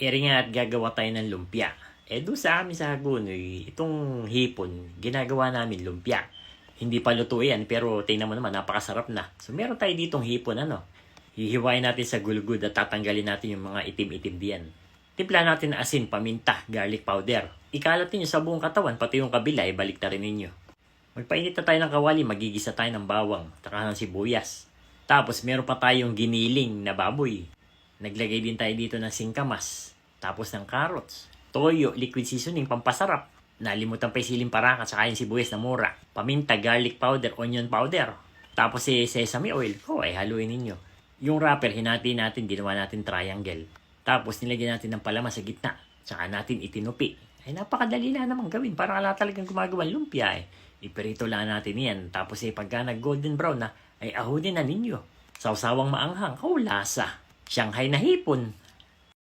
Eri nga at gagawa tayo ng lumpia. Doon sa amin sa Hagonoy, itong hipon, ginagawa namin lumpia. Hindi pa luto yan, pero tingnan mo naman, napakasarap na. So meron tayo ditong hipon, hihiwain natin sa gulugod at tatanggalin natin yung mga itim-itim diyan. Timpla natin ng asin, paminta, garlic powder. Ikalat ninyo sa buong katawan, pati yung kabila, ibalik na rin ninyo. Magpainit na tayo ng kawali, magigisa tayo ng bawang, taka ng sibuyas. Tapos meron pa tayong giniling na baboy. Naglagay din tayo dito ng singkamas, tapos ng carrots, toyo, liquid seasoning, pampasarap. Nalimutan pa yung siling parang at saka yung sibuyas na mura. Paminta, garlic powder, onion powder. Tapos sesame oil. Haluin ninyo. Yung wrapper, hinati natin, ginawa natin triangle. Tapos nilagyan natin ng palaman sa gitna. Tsaka natin itinupi. Napakadali lang naman gawin. Parang ala talagang gumagawa lumpia Iperito lang natin yan. Tapos pagka nag-golden brown na, ahunin na ninyo. Sawsawang maanghang, lasa. Shanghai na hipon.